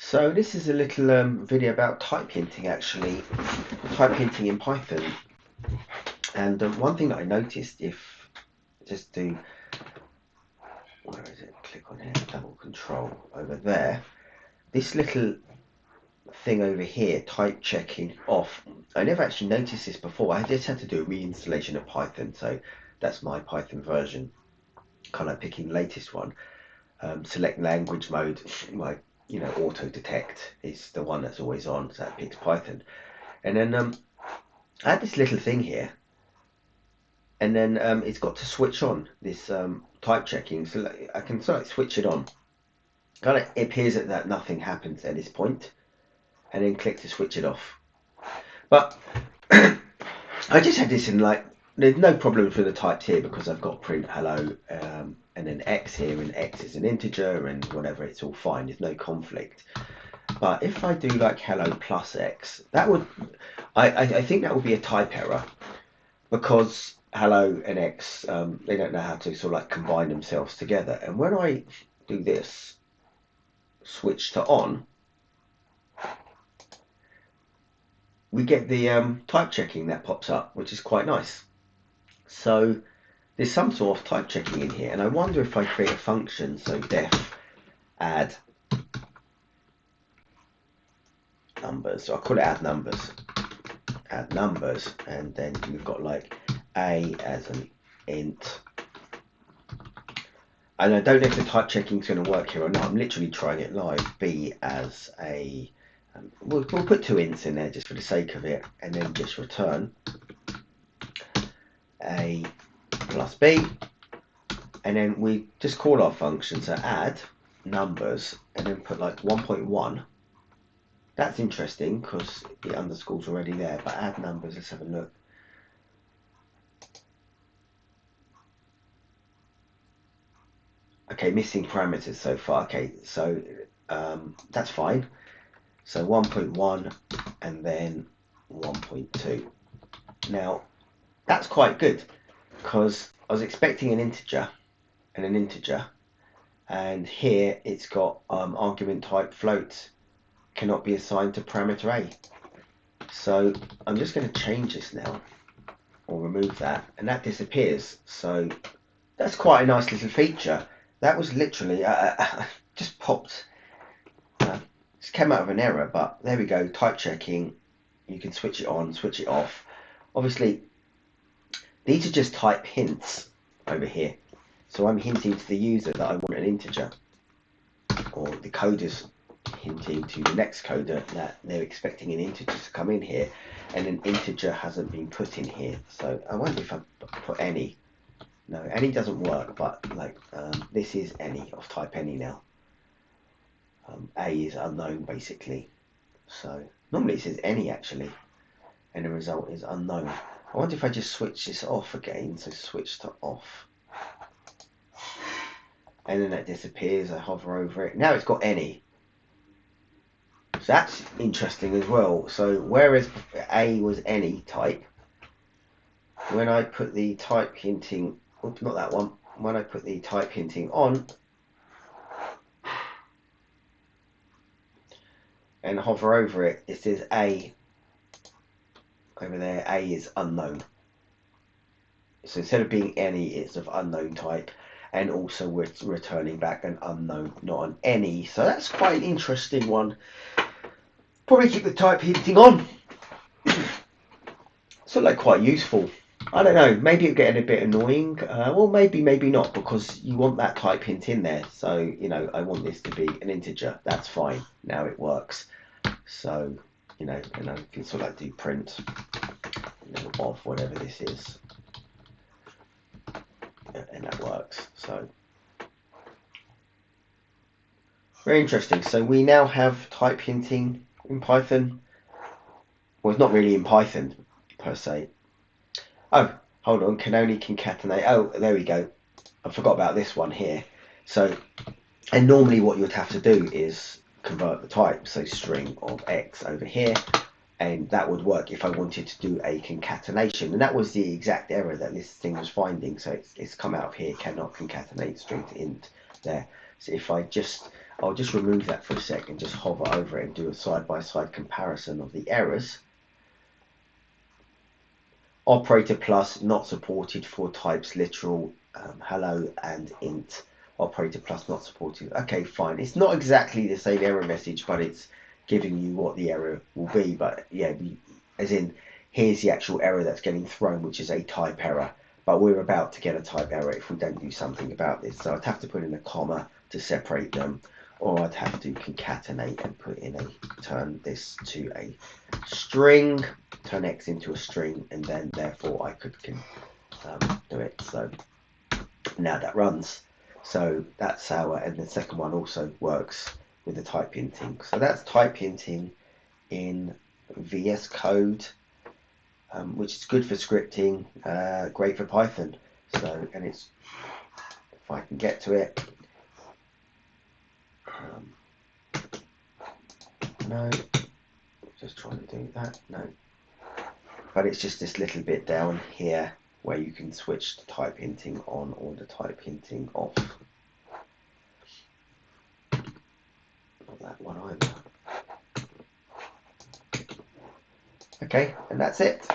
So this is a little video about type hinting, actually, type hinting in Python. And one thing that I noticed, if just do, where is it? Click on here, double control over there. This little thing over here, type checking off. I never actually noticed this before. I just had to do a reinstallation of Python, so that's my Python version. Kind of picking the latest one. Select language mode. My auto detect is the one that's always on, so that picks Python. And then I had this little thing here, and then it's got to switch on this type checking, so I can sort of switch it on. Kind of appears that nothing happens at this point, and then click to switch it off. But I just had this in there's no problems with the types here because I've got print hello and then X here, and X is an integer and whatever, it's all fine, there's no conflict. But if I do like hello plus X, that would, I think that would be a type error, because hello and X, they don't know how to sort of like combine themselves together. And when I do this, switch to on, we get the type checking that pops up, which is quite nice. So there's some sort of type checking in here, and I wonder if I create a function, so def add numbers, so I'll call it add numbers, and then we've got like a as an int, and I don't know if the type checking is going to work here or not. I'm literally trying it live. B as a, we'll put two ints in there just for the sake of it, and then just return a plus b, and then we just call our function, so add numbers, and then put like 1.1. That's interesting because the underscore's already there, but add numbers, let's have a look. Okay, missing parameters so far. Okay, so that's fine. So 1.1 and then 1.2. Now, that's quite good because I was expecting an integer and an integer, and here it's got argument type float cannot be assigned to parameter A. So I'm just going to change this now, or remove that, and that disappears. So that's quite a nice little feature. That was literally just popped, just came out of an error, but there we go. Type checking, you can switch it on, switch it off. Obviously these are just type hints over here, so I'm hinting to the user that I want an integer, or the coder's hinting to the next coder that they're expecting an integer to come in here, and an integer hasn't been put in here. So I wonder if I put any. No, any doesn't work, but like this is any of type any now. A is unknown basically. So normally it says any actually, and the result is unknown. I wonder if I just switch this off again, so switch to off, and then that disappears. I hover over it. Now it's got any. So that's interesting as well. So whereas A was any type, when I put the type hinting, oops, not that one, when I put the type hinting on and hover over it, it says A over there. A is unknown. So instead of being any, it's of unknown type, and also we're returning back an unknown, not an any. So that's quite an interesting one. Probably keep the type hinting on. So like quite useful. I don't know, maybe it's getting a bit annoying. Well, maybe not, because you want that type hint in there. So, I want this to be an integer. That's fine. Now it works. So, and I can sort of like do print, of whatever this is. And that works. So, very interesting. So we now have type hinting in Python. Well, it's not really in Python per se. Oh, hold on, can only concatenate. Oh, there we go. I forgot about this one here. So, and normally what you'd have to do is convert the type, so string of X over here, and that would work if I wanted to do a concatenation. And that was the exact error that this thing was finding. So it's come out of here, cannot concatenate string to int there. So if I just, I'll just remove that for a second, just hover over it and do a side-by-side comparison of the errors. Operator plus not supported for types literal, hello and int. Operator plus not supported. Okay, fine. It's not exactly the same error message, but it's giving you what the error will be. But yeah, as in, here's the actual error that's getting thrown, which is a type error. But we're about to get a type error if we don't do something about this. So I'd have to put in a comma to separate them, or I'd have to concatenate and put in turn this to a string, turn X into a string, and then therefore I could do it. So now that runs. So that's our, and the second one also works with the type hinting. So that's type hinting in VS Code, which is good for scripting, great for Python. So, and it's, if I can get to it, no, just trying to do that, no. But it's just this little bit down here where you can switch the type hinting on or the type hinting off. Not that one either. Okay, and that's it.